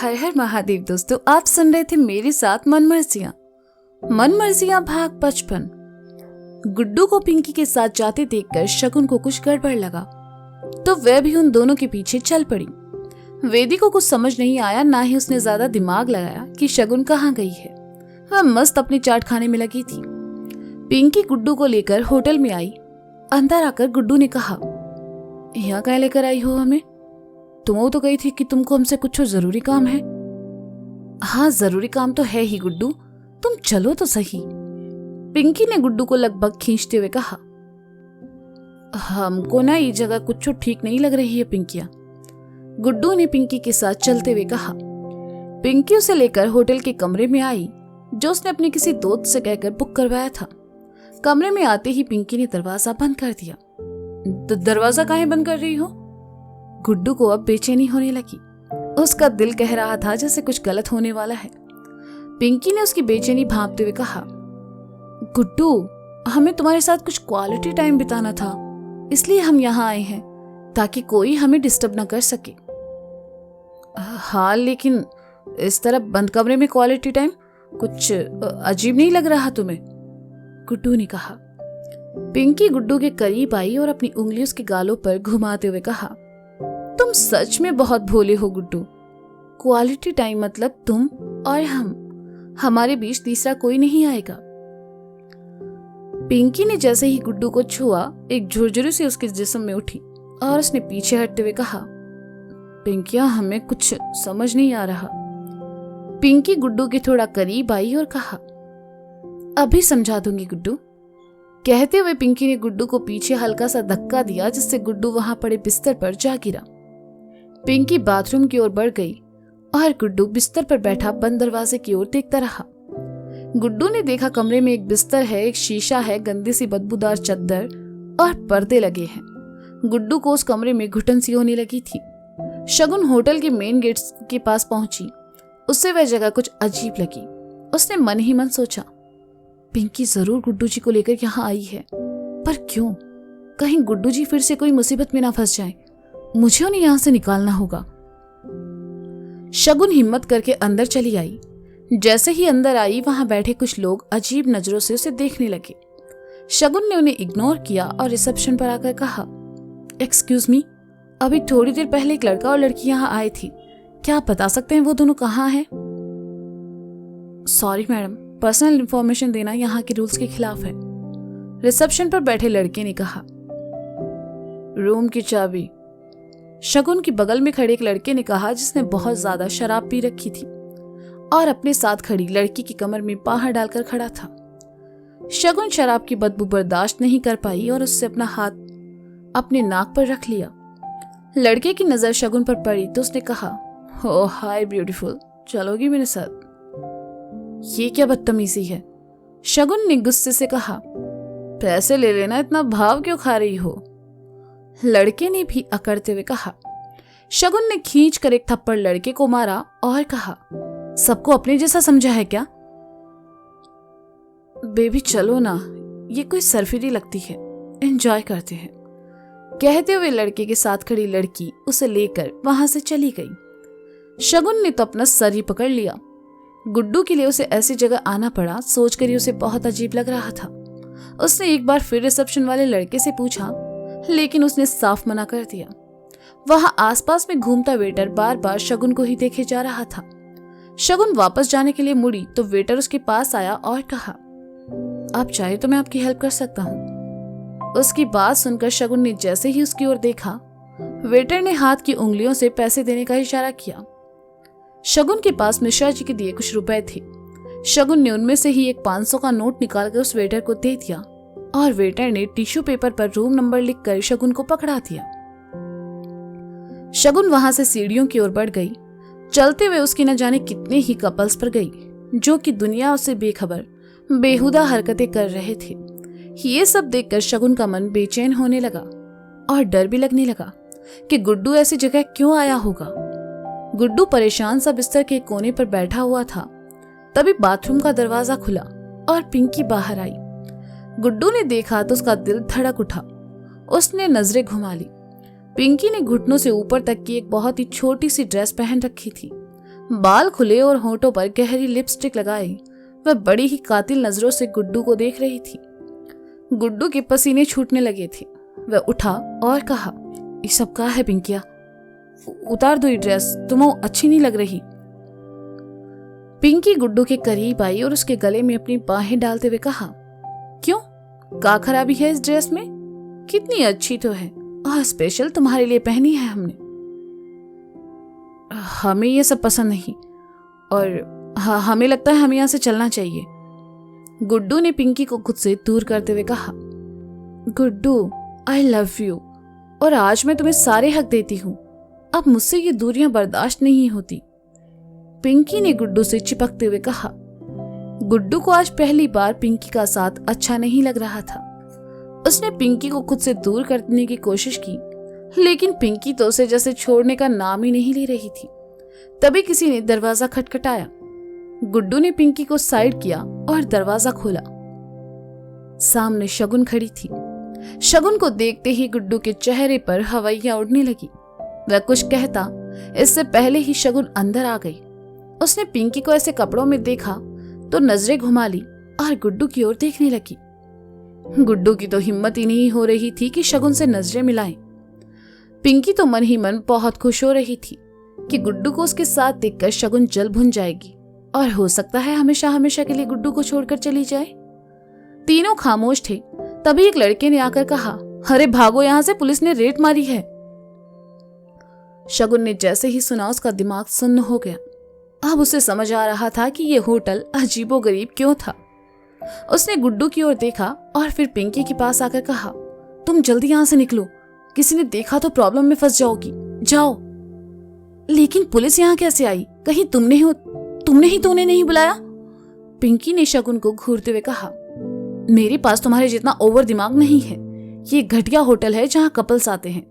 हर हर महादेव। दोस्तों, आप सुन रहे थे मेरे साथ मनमर्जियां भाग 55। गुड्डू को पिंकी के साथ जाते देखकर शगुन को कुछ गड़बड़ लगा तो वह भी उन दोनों के पीछे चल पड़ी। वेदी को कुछ समझ नहीं आया, ना ही उसने ज्यादा दिमाग लगाया कि शगुन कहाँ गई है। वह मस्त अपनी चाट खाने में लगी थी। पिंकी गुड्डू को लेकर होटल में आई। अंदर आकर गुड्डू ने कहा, यहाँ क्या लेकर आई हो हमें? तुम तो गई थी कि तुमको हमसे कुछ जरूरी काम है। हाँ, जरूरी काम तो है ही गुड्डू, तुम चलो तो सही। पिंकी ने गुड्डू को लगभग खींचते हुए कहा, हमको ना ये जगह कुछ ठीक नहीं लग रही है पिंकिया। गुड्डू ने पिंकी के साथ चलते हुए कहा। पिंकी उसे लेकर होटल के कमरे में आई जो उसने अपने किसी दोस्त से कहकर बुक करवाया था। कमरे में आते ही पिंकी ने दरवाजा बंद कर दिया। दरवाजा काहे बंद कर रही हो? गुड्डू को अब बेचैनी होने लगी। उसका दिल कह रहा था जैसे कुछ गलत होने वाला है। पिंकी ने उसकी बेचैनी भांपते हुए कहा, गुड्डू, हमें तुम्हारे साथ कुछ क्वालिटी टाइम बिताना था, इसलिए हम यहाँ आए हैं ताकि कोई हमें डिस्टर्ब ना कर सके। हाँ, लेकिन इस तरह बंद कमरे में क्वालिटी टाइम कुछ अजीब नहीं लग रहा तुम्हें? गुड्डू ने कहा। पिंकी गुड्डू के करीब आई और अपनी उंगली उसके गालों पर घुमाते हुए कहा, तुम सच में बहुत भोले हो गुड्डू। क्वालिटी टाइम मतलब तुम और हम, हमारे बीच तीसरा कोई नहीं आएगा। पिंकी ने जैसे ही गुड्डू को छुआ, एक झुरझुरी से उसके जिस्म में उठी और उसने पीछे हटते हुए कहा, पिंकिया, हमें कुछ समझ नहीं आ रहा। पिंकी गुड्डू के थोड़ा करीब आई और कहा, अभी समझा दूंगी गुड्डू। कहते हुए पिंकी ने गुड्डू को पीछे हल्का सा धक्का दिया जिससे गुड्डू वहां पड़े बिस्तर पर जा गिरा। पिंकी बाथरूम की ओर बढ़ गई और गुड्डू बिस्तर पर बैठा बंद दरवाजे की ओर देखता रहा। गुड्डू ने देखा कमरे में एक बिस्तर है, एक शीशा है, गंदी सी बदबूदार चद्दर और पर्दे लगे हैं। गुड्डू को उस कमरे में घुटन सी होने लगी थी। शगुन होटल के मेन गेट के पास पहुंची। उससे वह जगह कुछ अजीब लगी। उसने मन ही मन सोचा, पिंकी जरूर गुड्डू जी को लेकर यहाँ आई है, पर क्यों? कहीं गुड्डू जी फिर से कोई मुसीबत में ना फंस जाएं। मुझे उन्हें यहाँ से निकालना होगा। शगुन हिम्मत करके अंदर चली आई। जैसे ही अंदर आई, वहां बैठे कुछ लोग अजीब नजरों से उसे देखने लगे। शगुन ने उन्हें इग्नोर किया और रिसेप्शन पर आकर कहा, एक्सक्यूज मी, अभी थोड़ी देर पहले एक लड़का और लड़की यहाँ आए थे, क्या आप बता सकते हैं वो दोनों कहाँ हैं? सॉरी मैडम, पर्सनल इंफॉर्मेशन देना यहाँ के रूल्स के खिलाफ है। रिसेप्शन पर बैठे लड़के ने कहा। रूम की चाबी? शगुन की बगल में खड़े एक लड़के ने कहा, जिसने बहुत ज्यादा शराब पी रखी थी और अपने साथ खड़ी लड़की की कमर में बाहर डालकर खड़ा था। शगुन शराब की बदबू बर्दाश्त नहीं कर पाई और उससे अपना हाथ अपने नाक पर रख लिया। लड़के की नजर शगुन पर पड़ी तो उसने कहा, ओह हाय ब्यूटीफुल, चलोगी मेरे साथ? ये क्या बदतमीजी है? शगुन ने गुस्से से कहा, पैसे ले लेना, इतना भाव क्यों खा रही हो? लड़के ने भी अकड़ते हुए कहा। शगुन ने खींच कर एक थप्पड़ लड़के को मारा और कहा, सबको अपने जैसा समझा है क्या? बेबी चलो ना, ये कोई सरफिरी लगती है, एंजॉय करते हैं। कहते हुए लड़के के साथ खड़ी लड़की उसे लेकर वहां से चली गई। शगुन ने तो अपना सर ही पकड़ लिया। गुड्डू के लिए उसे ऐसी जगह आना पड़ा, सोचकर ही उसे बहुत अजीब लग रहा था। उसने एक बार फिर रिसेप्शन वाले लड़के से पूछा, लेकिन उसने साफ मना कर दिया। वहां आसपास में घूमता वेटर बार बार शगुन को ही देखे जा रहा था। शगुन वापस जाने के लिए मुड़ी तो वेटर उसके पास आया और कहा, आप चाहे तो मैं आपकी हेल्प कर सकता हूँ। उसकी बात सुनकर शगुन ने जैसे ही उसकी ओर देखा, वेटर ने हाथ की उंगलियों से पैसे देने का इशारा किया। शगुन के पास मिश्रा जी के दिए कुछ रुपए थे। शगुन ने उनमें से ही एक 500 का नोट निकालकर उस वेटर को दे दिया और वेटर ने टिश्यू पेपर पर रूम नंबर लिखकर शगुन को पकड़ा दिया। शगुन वहां से सीढ़ियों की ओर बढ़ गई। चलते हुए उसकी न जाने कितने ही कपल्स पर गई, जो कि दुनिया उससे बेखबर बेहुदा हरकतें कर रहे थे। ये सब देखकर शगुन का मन बेचैन होने लगा और डर भी लगने लगा कि गुड्डू ऐसी जगह क्यों आया होगा। गुड्डू परेशान सा बिस्तर के कोने पर बैठा हुआ था। तभी बाथरूम का दरवाजा खुला और पिंकी बाहर आई। गुड्डू ने देखा तो उसका दिल धड़क उठा। उसने नजरें घुमा ली। पिंकी ने घुटनों से ऊपर तक की एक बहुत ही छोटी सी ड्रेस पहन रखी थी। बाल खुले और होठों पर गहरी लिपस्टिक लगाए वह बड़ी ही कातिल नजरों से गुड्डू को देख रही थी। गुड्डू के पसीने छूटने लगे थे। वह उठा और कहा, ये सब क्या है पिंकिया? उतार दो ये ड्रेस, तुम्हें अच्छी नहीं लग रही। पिंकी गुड्डू के करीब आई और उसके गले में अपनी बाहें डालते हुए कहा, क्यों, क्या खराबी है इस ड्रेस में? कितनी अच्छी तो है और स्पेशल तुम्हारे लिए पहनी है हमने। हमें ये सब पसंद नहीं और हमें लगता है हमें यहाँ से चलना चाहिए। गुड्डू ने पिंकी को खुद से दूर करते हुए कहा, गुड्डू आई लव यू और आज मैं तुम्हें सारे हक देती हूँ। अब मुझसे ये दूरियां बर्दाश्त नहीं होती। पिंकी ने गुड्डू से चिपकते हुए कहा। गुड्डू को आज पहली बार पिंकी का साथ अच्छा नहीं लग रहा था। उसने पिंकी को खुद से दूर करने की कोशिश की, लेकिन पिंकी तो उसे जैसे छोड़ने का नाम ही नहीं ले रही थी। तभी किसी ने दरवाजा खटखटाया। गुड्डू ने पिंकी को साइड किया और दरवाजा खोला। सामने शगुन खड़ी थी। शगुन को देखते ही गुड्डू के चेहरे पर हवाइयां उड़ने लगी। वह कुछ कहता इससे पहले ही शगुन अंदर आ गई। उसने पिंकी को ऐसे कपड़ों में देखा तो नजरें घुमा ली और गुड्डू की ओर देखने लगी। गुड्डू की तो हिम्मत ही नहीं हो रही थी कि शगुन से नजरें मिलाएं। पिंकी तो मन ही मन बहुत खुश हो रही थी कि गुड्डू को उसके साथ देखकर शगुन जल भुन जाएगी और हो सकता है हमेशा हमेशा के लिए गुड्डू को छोड़कर चली जाए। तीनों खामोश थे। तभी एक लड़के ने आकर कहा, अरे भागो यहाँ से, पुलिस ने रेड मारी है। शगुन ने जैसे ही सुना उसका दिमाग सुन्न हो गया। अब उसे समझ आ रहा था कि यह होटल अजीबोगरीब क्यों था। उसने गुड्डू की ओर देखा और फिर पिंकी के पास आकर कहा, तुम जल्दी यहाँ से निकलो, किसी ने देखा तो प्रॉब्लम में फंस जाओगी, जाओ। लेकिन पुलिस यहाँ कैसे आई? कहीं तुमने ही तो उन्हें नहीं बुलाया? पिंकी ने शगुन को घूरते हुए कहा, मेरे पास तुम्हारे जितना ओवर दिमाग नहीं है। ये घटिया होटल है जहाँ कपल्स आते हैं।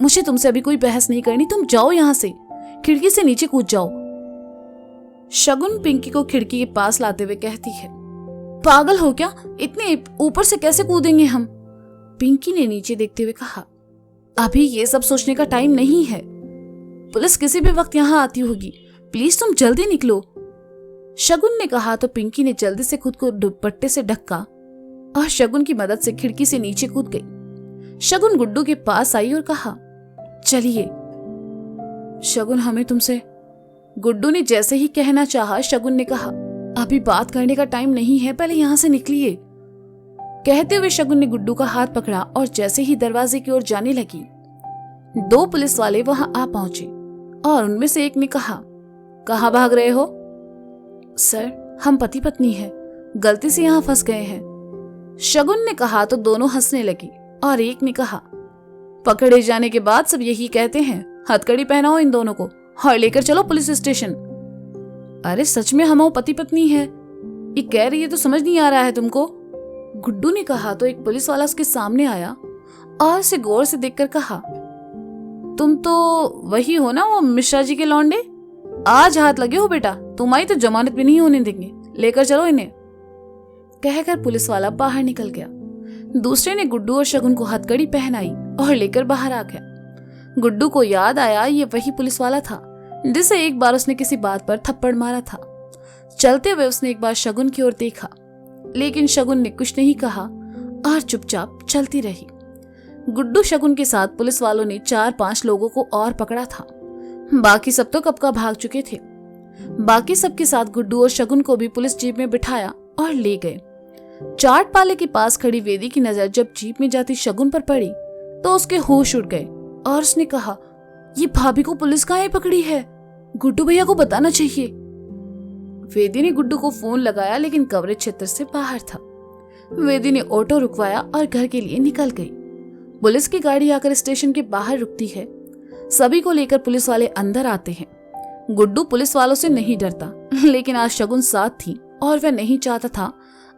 मुझे तुमसे अभी कोई बहस नहीं करनी, तुम जाओ यहाँ से, खिड़की से नीचे कूद जाओ। शगुन पिंकी को खिड़की के पास लाते हुए कहती है, पागल हो क्या, इतने ऊपर से कैसे कूदेंगे हम? पिंकी ने नीचे देखते हुए कहा, अभी ये सब सोचने का टाइम नहीं है। पुलिस किसी भी वक्त यहाँ आती होगी, प्लीज तुम जल्दी निकलो। शगुन ने कहा तो पिंकी ने जल्दी से खुद को दुपट्टे से ढका और शगुन की मदद से खिड़की से नीचे कूद गई। शगुन गुड्डू के पास आई और कहा, चलिए। शगुन हमें तुमसे। गुड्डू ने जैसे ही कहना चाहा, शगुन ने कहा, अभी बात करने का टाइम नहीं है, पहले यहां से निकलिए। कहते हुए शगुन ने गुड्डू का हाथ पकड़ा और जैसे ही दरवाजे की ओर जाने लगी, दो पुलिस वाले वहां आ पहुंचे और उनमें से एक ने कहा, कहां भाग रहे हो? सर, हम पति पत्नी हैं, गलती से यहाँ फंस गए हैं। शगुन ने कहा तो दोनों हंसने लगी और एक ने कहा, पकड़े जाने के बाद सब यही कहते हैं, हथकड़ी पहनाओ इन दोनों को और लेकर चलो पुलिस स्टेशन। अरे सच में हम पति पत्नी है, ये कह रही है तो समझ नहीं आ रहा है तुमको? गुड्डू ने कहा तो एक पुलिस वाला उसके सामने आया और उसे गौर से देखकर कहा, तुम तो वही हो ना, वो मिश्रा जी के लौंडे? आज हाथ लगे हो बेटा, तुम्हारी तो जमानत भी नहीं होने देंगे, लेकर चलो इन्हें। कहकर पुलिस वाला बाहर निकल गया। दूसरे ने गुड्डू और शगुन को हथकड़ी पहनाई और लेकर बाहर आ गया। गुड्डू को याद आया ये वही पुलिस वाला था जिसे एक बार उसने किसी बात पर थप्पड़ मारा था। चलते हुए उसने एक बार शगुन की ओर देखा, लेकिन शगुन ने कुछ नहीं कहा और चुपचाप चलती रही। गुड्डू शगुन के साथ पुलिस वालों ने 4-5 लोगों को और पकड़ा था। बाकी सब तो कब का भाग चुके थे। बाकी सबके साथ गुड्डू और शगुन को भी पुलिस जीप में बिठाया और ले गए। चाट पाले के पास खड़ी वेदी की नजर जब जीप में जाती शगुन पर पड़ी तो उसके होश उड़ गए और उसने कहा, ये भाभी को पुलिस कहाँ पकड़ी है? गुड्डू भैया को बताना चाहिए। वेदी ने गुड्डू को फोन लगाया लेकिन कवरेज क्षेत्र से बाहर था। वेदी ने ऑटो रुकवाया और घर के लिए निकल गई। पुलिस की गाड़ी आकर स्टेशन के बाहर रुकती है। सभी को लेकर पुलिस वाले अंदर आते हैं। गुड्डू पुलिस वालों से नहीं डरता, लेकिन आज शगुन साथ थी और वह नहीं चाहता था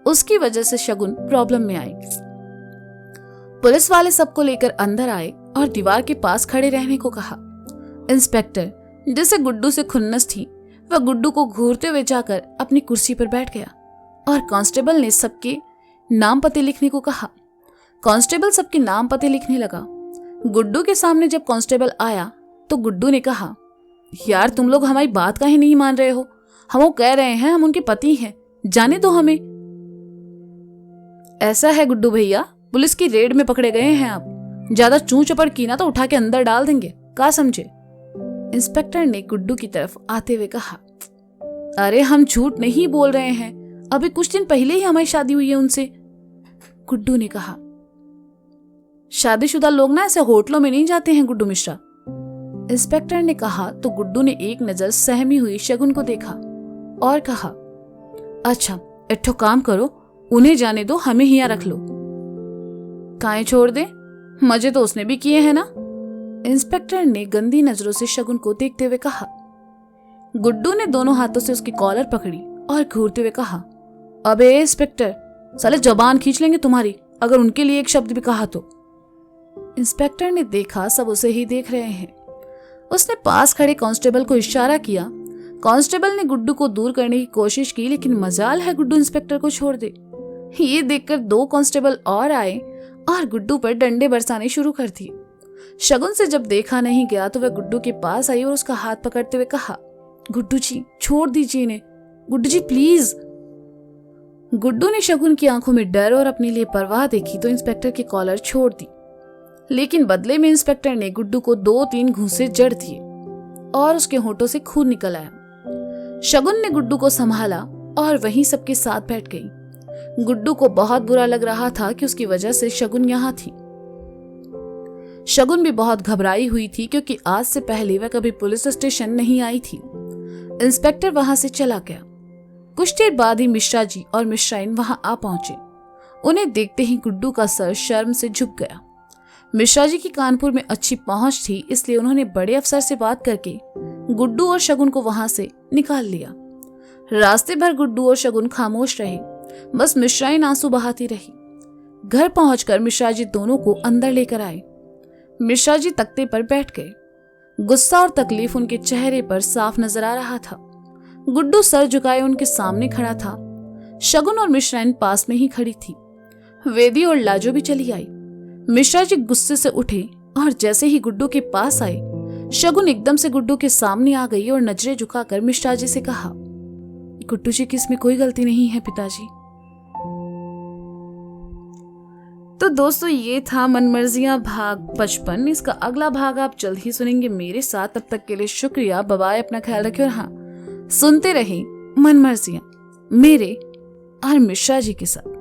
उसकी वजह से शगुन प्रॉब्लम में आए। पुलिस वाले सबको लेकर अंदर आए और दीवार के पास खड़े रहने को कहा। इंस्पेक्टर, जिसे गुड्डू से खुन्नस थी, वह गुड्डू को घूरते हुए जाकर अपनी कुर्सी पर बैठ गया और कांस्टेबल ने सबके नाम पते लिखने को कहा। कांस्टेबल सबके नाम पते लिखने लगा। गुड्डू के सामने जब कांस्टेबल आया तो गुड्डू ने कहा, यार तुम लोग हमारी बात काहे नहीं मान रहे हो? हम वो कह रहे हैं हम उनके पति हैं, जाने दो हमें। ऐसा है गुड्डू भैया, पुलिस की रेड में पकड़े गए हैं आप। ज्यादा चूं चपड़ की ना तो उठा के अंदर डाल देंगे, क्या समझे? इंस्पेक्टर ने गुड्डू की तरफ आते हुए कहा। अरे हम झूठ नहीं बोल रहे हैं, अभी कुछ दिन पहले ही हमारी शादी हुई है उनसे, गुड्डू ने कहा। शादीशुदा लोग ना ऐसे होटलों में नहीं जाते हैं गुड्डू मिश्रा, इंस्पेक्टर ने कहा। तो गुड्डू ने एक नजर सहमी हुई शगुन को देखा और कहा, अच्छा एक ठो काम करो, उन्हें जाने दो, हमें ही यहाँ रख लो। काहे छोड़ दे, मजे तो उसने भी किए हैं ना, इंस्पेक्टर ने गंदी नजरों से शगुन को देखते हुए कहा। गुड्डू ने दोनों हाथों से उसकी कॉलर पकड़ी और घूरते हुए कहा, अबे इंस्पेक्टर, साले जबान खींच लेंगे तुम्हारी अगर उनके लिए एक शब्द भी कहा तो। इंस्पेक्टर ने देखा सब उसे ही देख रहे हैं। उसने पास खड़े कांस्टेबल को इशारा किया। कांस्टेबल ने गुड्डू को दूर करने की कोशिश की, लेकिन मजाल है गुड्डू इंस्पेक्टर को छोड़ दे। ये देखकर 2 कांस्टेबल और आए और गुड्डू पर डंडे बरसाने शुरू कर दिए। शगुन से जब देखा नहीं गया तो वह गुड्डू के पास आई और उसका हाथ पकड़ते हुए कहा, गुड्डू जी छोड़ दीजिए इन्हें, गुड्डू जी प्लीज। गुड्डू ने शगुन की आंखों में डर और अपने लिए परवाह देखी तो इंस्पेक्टर की कॉलर छोड़ दी, लेकिन बदले में इंस्पेक्टर ने गुड्डू को 2-3 घूंसे जड़ दिए और उसके होठों से खून निकल आया। शगुन ने गुड्डू को संभाला और वहीं सबके साथ बैठ गई। गुड्डू को बहुत बुरा लग रहा था कि उसकी वजह से शगुन यहाँ थी। शगुन भी बहुत घबराई हुई थी क्योंकि आज से पहले वह कभी पुलिस स्टेशन नहीं आई थी। इंस्पेक्टर वहां से चला गया। कुछ देर बाद ही मिश्रा जी और मिश्राइन वहां आ पहुंचे। उन्हें देखते ही गुड्डू का सर शर्म से झुक गया। मिश्रा जी की कानपुर में अच्छी पहुंच थी, इसलिए उन्होंने बड़े अफसर से बात करके गुड्डू और शगुन को वहां से निकाल लिया। रास्ते भर गुड्डू और शगुन खामोश रहे, बस मिश्राइन आंसू बहाती रही। घर पहुंचकर मिश्रा जी दोनों को अंदर लेकर आए। मिश्रा जी तख्ते पर बैठ गए। गुस्सा और तकलीफ उनके चेहरे पर साफ नजर आ रहा था। गुड्डू सर झुकाए उनके सामने खड़ा था। शगुन और मिश्राइन पास में ही खड़ी थी। वेदी और लाजो भी चली आई। मिश्रा जी गुस्से से उठे और जैसे ही गुड्डू के पास आए, शगुन एकदम से गुड्डू के सामने आ गई और नजरें झुकाकर मिश्रा जी से कहा, गुड्डू जी की इसमें कोई गलती नहीं है पिताजी। तो दोस्तों ये था मनमर्जियां भाग 55। इसका अगला भाग आप जल्द ही सुनेंगे मेरे साथ। तब तक के लिए शुक्रिया, बाय बाय, अपना ख्याल रखिए और हाँ, सुनते रहें मनमर्जियां मेरे और मिश्रा जी के साथ।